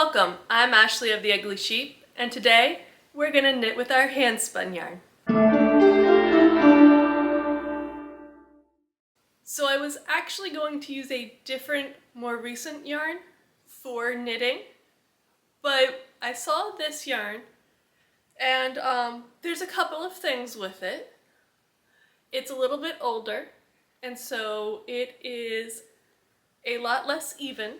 Welcome, I'm Ashley of the Ugly Sheep, and today we're going to knit with our handspun yarn. So I was actually going to use a different, more recent yarn for knitting, but I saw this yarn and there's a couple of things with it. It's a little bit older, and so it is a lot less even.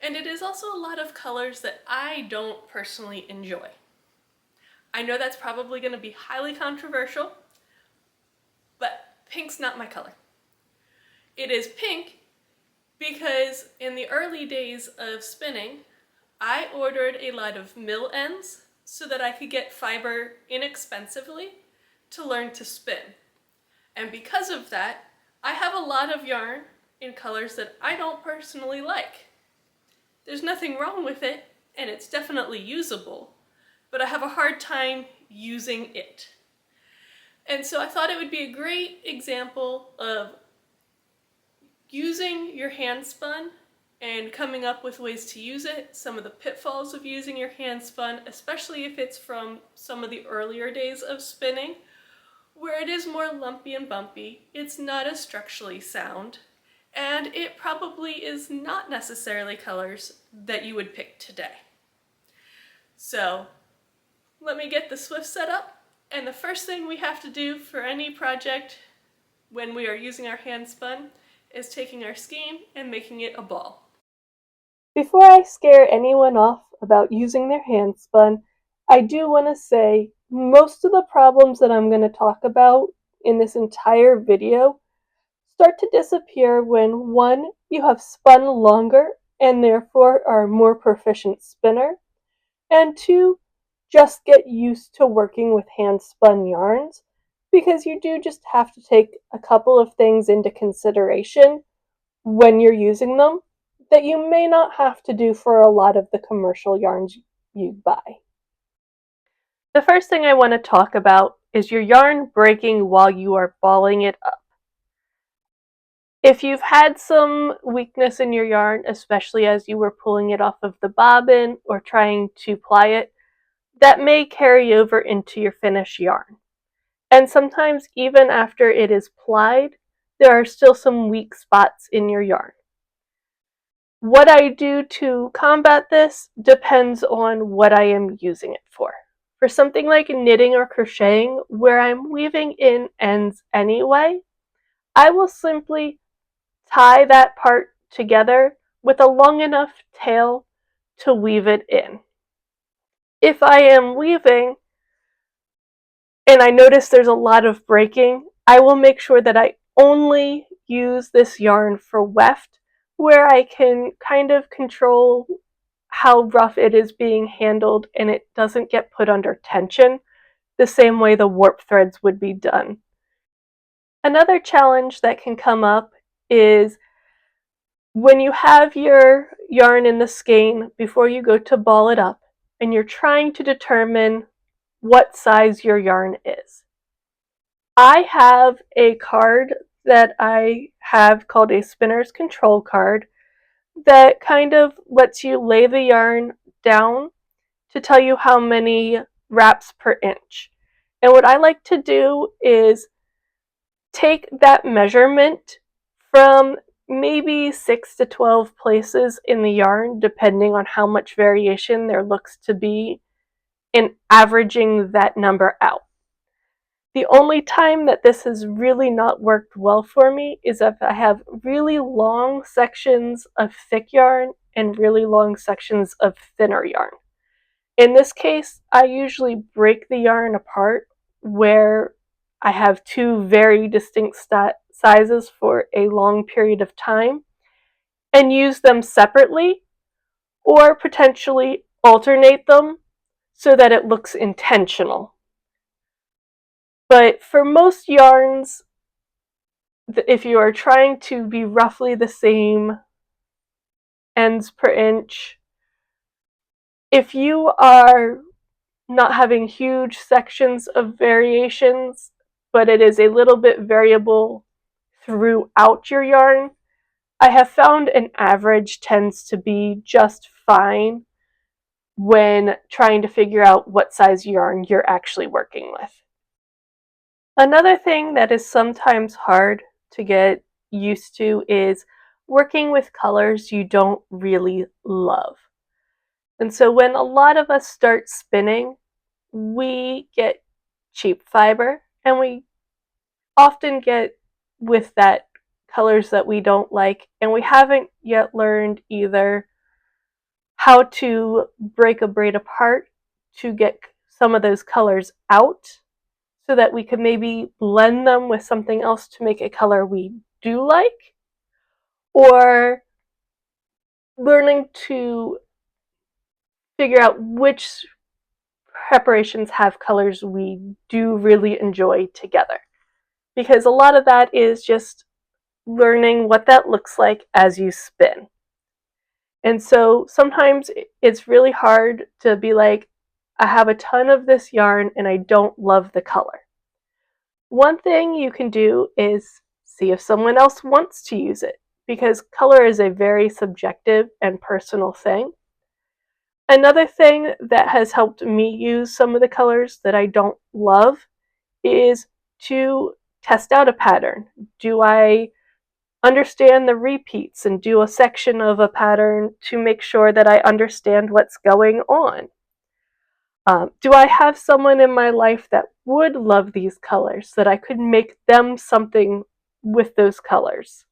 And it is also a lot of colors that I don't personally enjoy. I know that's probably going to be highly controversial, but pink's not my color. It is pink because in the early days of spinning, I ordered a lot of mill ends so that I could get fiber inexpensively to learn to spin. And because of that, I have a lot of yarn in colors that I don't personally like. There's nothing wrong with it, and it's definitely usable, but I have a hard time using it. And so I thought it would be a great example of using your handspun and coming up with ways to use it, some of the pitfalls of using your handspun, especially if it's from some of the earlier days of spinning, where it is more lumpy and bumpy, it's not as structurally sound, and it probably is not necessarily colors that you would pick today. So let me get the Swift set up, and the first thing we have to do for any project when we are using our handspun is taking our skein and making it a ball. Before I scare anyone off about using their handspun, I do want to say most of the problems that I'm going to talk about in this entire video start to disappear when 1. You have spun longer and therefore are a more proficient spinner, and 2. Just get used to working with hand-spun yarns, because you do just have to take a couple of things into consideration when you're using them that you may not have to do for a lot of the commercial yarns you buy. The first thing I want to talk about is your yarn breaking while you are balling it up. If you've had some weakness in your yarn, especially as you were pulling it off of the bobbin or trying to ply it, that may carry over into your finished yarn. And sometimes even after it is plied, there are still some weak spots in your yarn. What I do to combat this depends on what I am using it for. For something like knitting or crocheting, where I'm weaving in ends anyway, I will simply tie that part together with a long enough tail to weave it in. If I am weaving and I notice there's a lot of breaking, I will make sure that I only use this yarn for weft, where I can kind of control how rough it is being handled and it doesn't get put under tension the same way the warp threads would be done. Another challenge that can come up is when you have your yarn in the skein before you go to ball it up and you're trying to determine what size your yarn is. I have a card that I have called a spinner's control card that kind of lets you lay the yarn down to tell you how many wraps per inch. And what I like to do is take that measurement from maybe 6 to 12 places in the yarn, depending on how much variation there looks to be, and averaging that number out. The only time that this has really not worked well for me is if I have really long sections of thick yarn and really long sections of thinner yarn. In this case, I usually break the yarn apart where I have two very distinct sizes for a long period of time and use them separately, or potentially alternate them so that it looks intentional. But for most yarns, if you are trying to be roughly the same ends per inch, if you are not having huge sections of variations, but it is a little bit variable throughout your yarn, I have found an average tends to be just fine when trying to figure out what size yarn you're actually working with. Another thing that is sometimes hard to get used to is working with colors you don't really love. And so when a lot of us start spinning, we get cheap fiber, and we often get with that colors that we don't like, and we haven't yet learned either how to break a braid apart to get some of those colors out so that we could maybe blend them with something else to make a color we do like, or learning to figure out which preparations have colors we do really enjoy together. Because a lot of that is just learning what that looks like as you spin. And so sometimes it's really hard to be like, I have a ton of this yarn and I don't love the color. One thing you can do is see if someone else wants to use it, because color is a very subjective and personal thing. Another thing that has helped me use some of the colors that I don't love is to test out a pattern. Do I understand the repeats and do a section of a pattern to make sure that I understand what's going on? Do I have someone in my life that would love these colors, that I could make them something with those colors?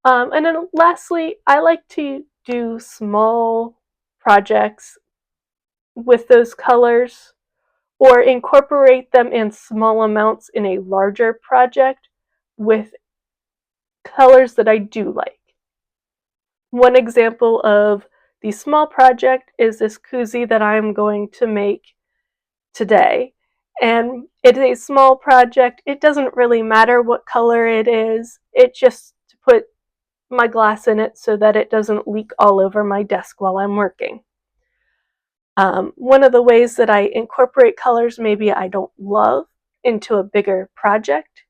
And then lastly, I like to do small projects with those colors or incorporate them in small amounts in a larger project with colors that I do like. One example of the small project is this koozie that I'm going to make today. And it's a small project. It doesn't really matter what color it is. It's just to put my glass in it so that it doesn't leak all over my desk while I'm working. One of the ways that I incorporate colors maybe I don't love into a bigger project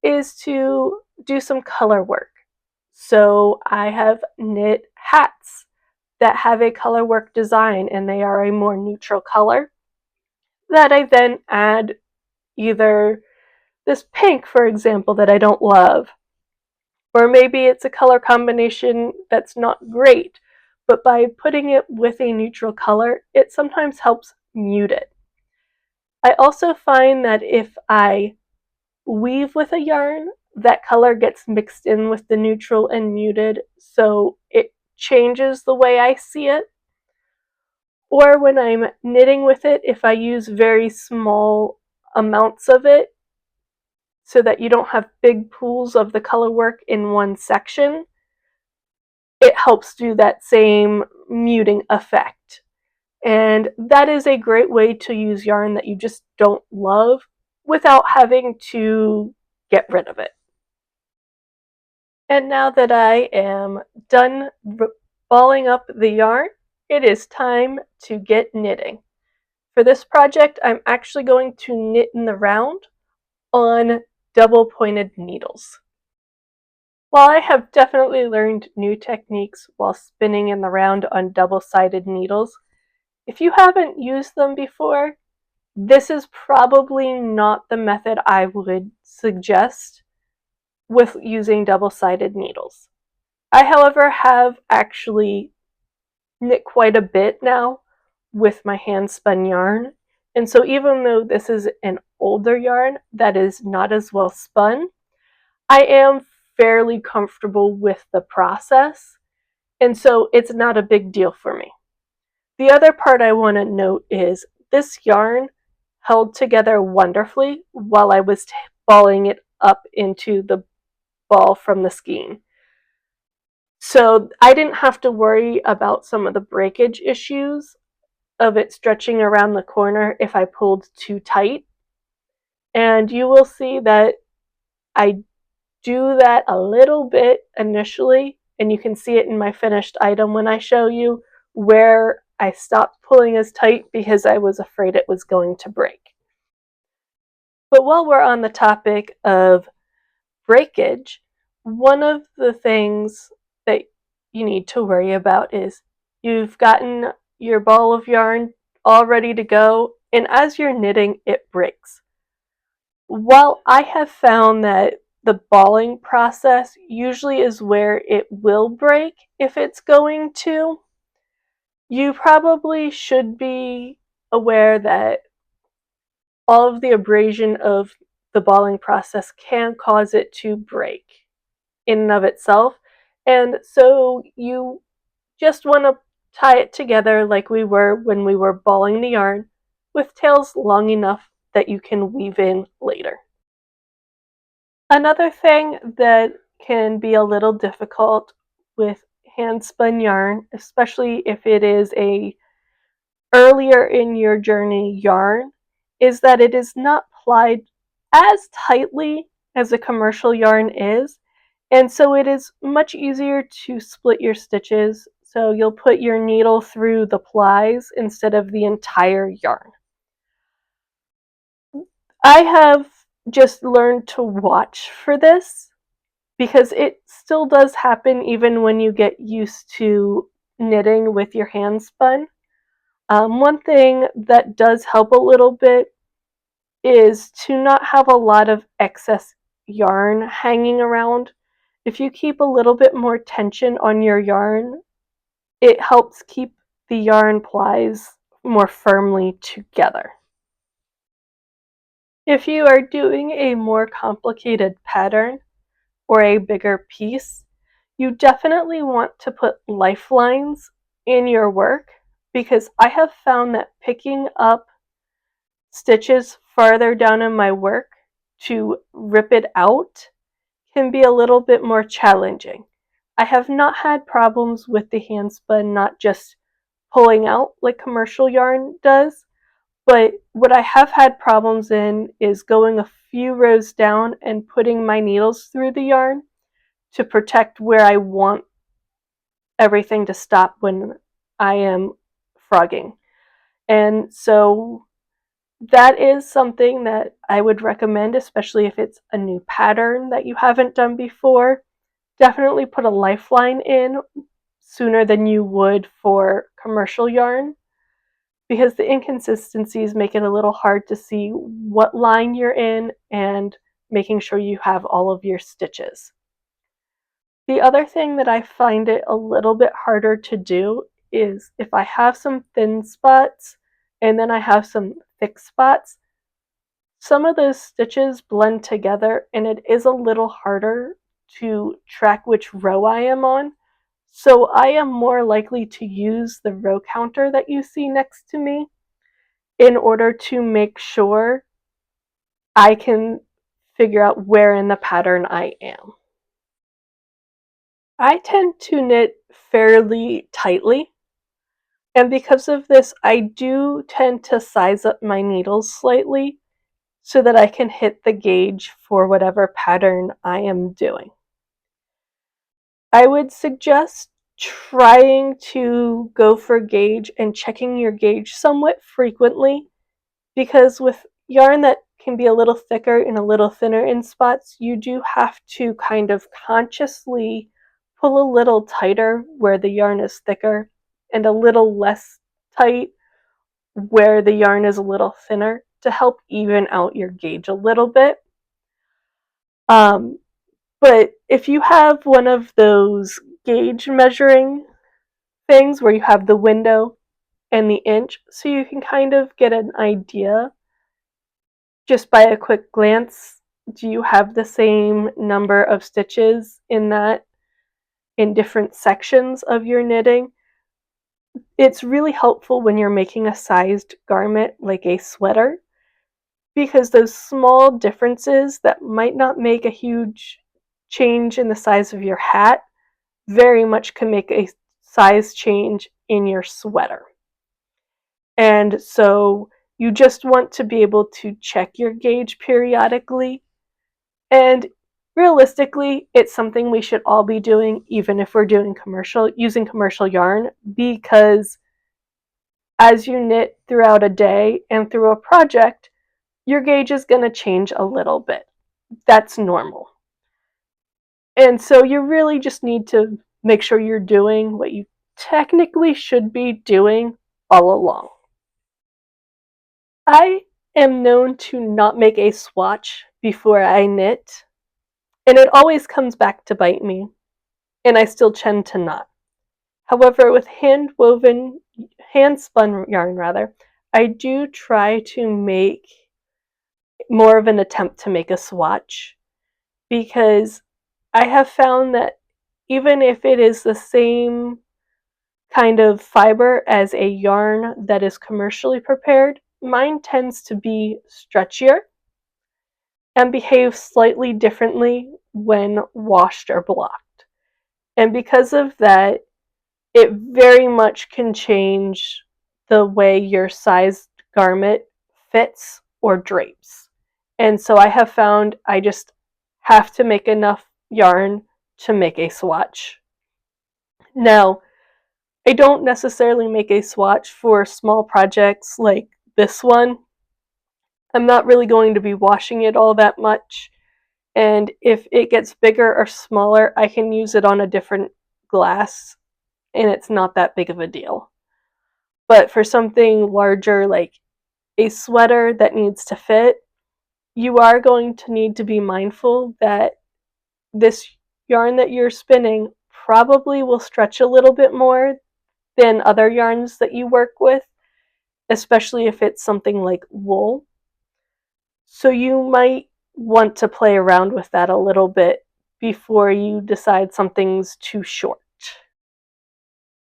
is to do some color work. So I have knit hats that have a color work design, and they are a more neutral color that I then add either this pink, for example, that I don't love, or maybe it's a color combination that's not great, but by putting it with a neutral color, it sometimes helps mute it. I also find that if I weave with a yarn, that color gets mixed in with the neutral and muted, so it changes the way I see it. Or when I'm knitting with it, if I use very small amounts of it so that you don't have big pools of the color work in one section, it helps do that same muting effect. And that is a great way to use yarn that you just don't love without having to get rid of it. And now that I am done balling up the yarn, it is time to get knitting. For this project, I'm actually going to knit in the round on double pointed needles. While I have definitely learned new techniques while spinning in the round on double-sided needles, if you haven't used them before, this is probably not the method I would suggest with using double-sided needles. I, however, have actually knit quite a bit now with my handspun yarn, and so even though this is an older yarn that is not as well spun, I am fairly comfortable with the process, and so it's not a big deal for me. The other part I want to note is this yarn held together wonderfully while I was balling it up into the ball from the skein. So I didn't have to worry about some of the breakage issues of it stretching around the corner if I pulled too tight. And you will see that I do that a little bit initially, and you can see it in my finished item when I show you where I stopped pulling as tight because I was afraid it was going to break. But while we're on the topic of breakage, one of the things that you need to worry about is you've gotten your ball of yarn all ready to go, and as you're knitting, it breaks. While I have found that the balling process usually is where it will break if it's going to, you probably should be aware that all of the abrasion of the balling process can cause it to break in and of itself. And so you just want to tie it together like we were when we were balling the yarn, with tails long enough that you can weave in later. Another thing that can be a little difficult with hand spun yarn, especially if it is a earlier in your journey yarn, is that it is not plied as tightly as a commercial yarn is, and so it is much easier to split your stitches, so you'll put your needle through the plies instead of the entire yarn. I have just learned to watch for this because it still does happen even when you get used to knitting with your hand spun. One thing that does help a little bit is to not have a lot of excess yarn hanging around. If you keep a little bit more tension on your yarn, it helps keep the yarn plies more firmly together. If you are doing a more complicated pattern or a bigger piece, you definitely want to put lifelines in your work, because I have found that picking up stitches farther down in my work to rip it out can be a little bit more challenging. I have not had problems with the handspun not just pulling out like commercial yarn does, but what I have had problems in is going a few rows down and putting my needles through the yarn to protect where I want everything to stop when I am frogging. And so that is something that I would recommend, especially if it's a new pattern that you haven't done before. Definitely put a lifeline in sooner than you would for commercial yarn, because the inconsistencies make it a little hard to see what line you're in and making sure you have all of your stitches. The other thing that I find it a little bit harder to do is if I have some thin spots and then I have some thick spots, some of those stitches blend together and it is a little harder to track which row I am on. So I am more likely to use the row counter that you see next to me in order to make sure I can figure out where in the pattern I am. I tend to knit fairly tightly, and because of this, I do tend to size up my needles slightly so that I can hit the gauge for whatever pattern I am doing. I would suggest trying to go for gauge and checking your gauge somewhat frequently, because with yarn that can be a little thicker and a little thinner in spots, you do have to kind of consciously pull a little tighter where the yarn is thicker and a little less tight where the yarn is a little thinner to help even out your gauge a little bit. But if you have one of those gauge measuring things where you have the window and the inch, so you can kind of get an idea just by a quick glance, do you have the same number of stitches in that in different sections of your knitting? It's really helpful when you're making a sized garment like a sweater, because those small differences that might not make a huge change in the size of your hat very much can make a size change in your sweater. And so you just want to be able to check your gauge periodically. And realistically, it's something we should all be doing, even if we're doing using commercial yarn, because as you knit throughout a day and through a project, your gauge is going to change a little bit. That's normal. And so you really just need to make sure you're doing what you technically should be doing all along. I am known to not make a swatch before I knit, and it always comes back to bite me, and I still tend to not. However, with hand spun yarn rather, I do try to make more of an attempt to make a swatch, because I have found that even if it is the same kind of fiber as a yarn that is commercially prepared, mine tends to be stretchier and behave slightly differently when washed or blocked. And because of that, it very much can change the way your sized garment fits or drapes. And so I have found I just have to make enough yarn to make a swatch. Now, I don't necessarily make a swatch for small projects like this one. I'm not really going to be washing it all that much. And if it gets bigger or smaller, I can use it on a different glass, and it's not that big of a deal. But for something larger like a sweater that needs to fit, you are going to need to be mindful that this yarn that you're spinning probably will stretch a little bit more than other yarns that you work with, especially if it's something like wool. So you might want to play around with that a little bit before you decide something's too short.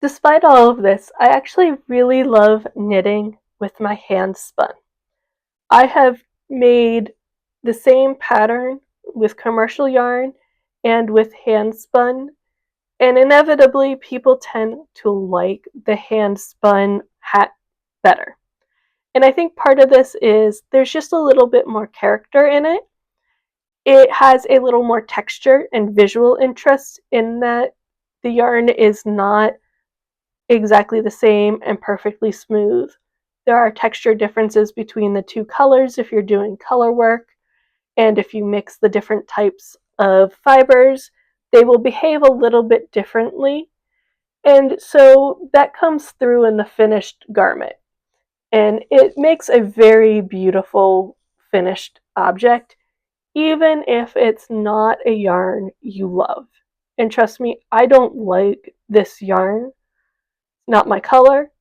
Despite all of this, I actually really love knitting with my hand spun. I have made the same pattern with commercial yarn and with hand spun, and inevitably people tend to like the hand spun hat better. And I think part of this is there's just a little bit more character in it. It has a little more texture and visual interest in that the yarn is not exactly the same and perfectly smooth. There are texture differences between the two colors if you're doing color work, and if you mix the different types of fibers, they will behave a little bit differently. And so that comes through in the finished garment. And it makes a very beautiful finished object, even if it's not a yarn you love. And trust me, I don't like this yarn. Not my color,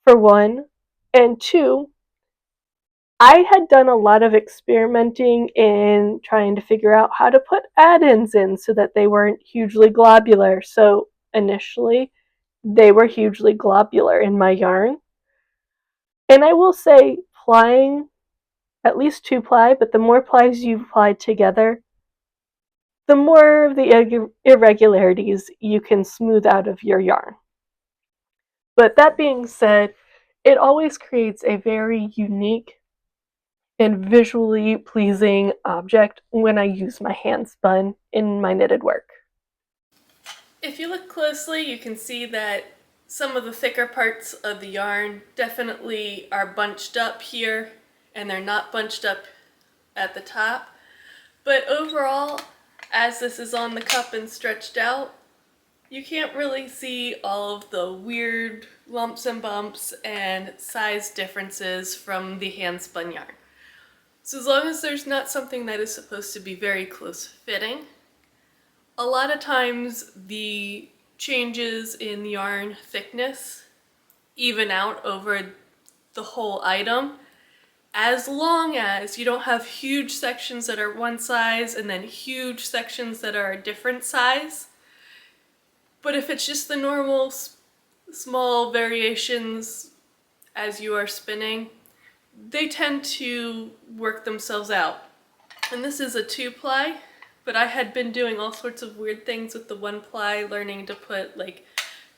for one. And two, I had done a lot of experimenting in trying to figure out how to put add-ins in so that they weren't hugely globular. So initially, they were hugely globular in my yarn. And I will say, plying at least 2-ply, but the more plies you ply together, the more of the irregularities you can smooth out of your yarn. But that being said, it always creates a very unique and visually pleasing object when I use my hand spun in my knitted work. If you look closely, you can see that some of the thicker parts of the yarn definitely are bunched up here, and they're not bunched up at the top. But overall, as this is on the cup and stretched out, you can't really see all of the weird lumps and bumps and size differences from the hand spun yarn. So as long as there's not something that is supposed to be very close fitting, a lot of times the changes in yarn thickness even out over the whole item, as long as you don't have huge sections that are one size and then huge sections that are a different size. But if it's just the normal small variations as you are spinning, they tend to work themselves out. And this is a 2-ply, but I had been doing all sorts of weird things with the 1-ply, learning to put like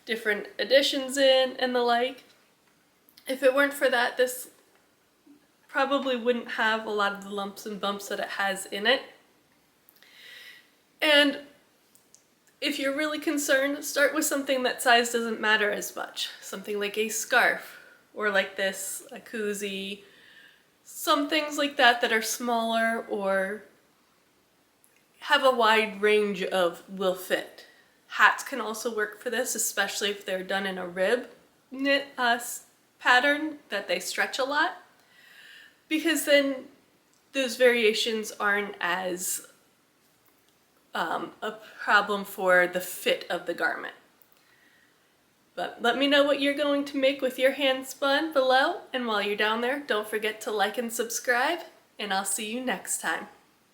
different additions in and the like. If it weren't for that, this probably wouldn't have a lot of the lumps and bumps that it has in it. And if you're really concerned, start with something that size doesn't matter as much. Something like a scarf, or like this, a koozie, some things like that that are smaller or have a wide range of will fit. Hats can also work for this, especially if they're done in a rib knit pattern that they stretch a lot, because then those variations aren't as a problem for the fit of the garment. But let me know what you're going to make with your hand spun below, and while you're down there, don't forget to like and subscribe, and I'll see you next time.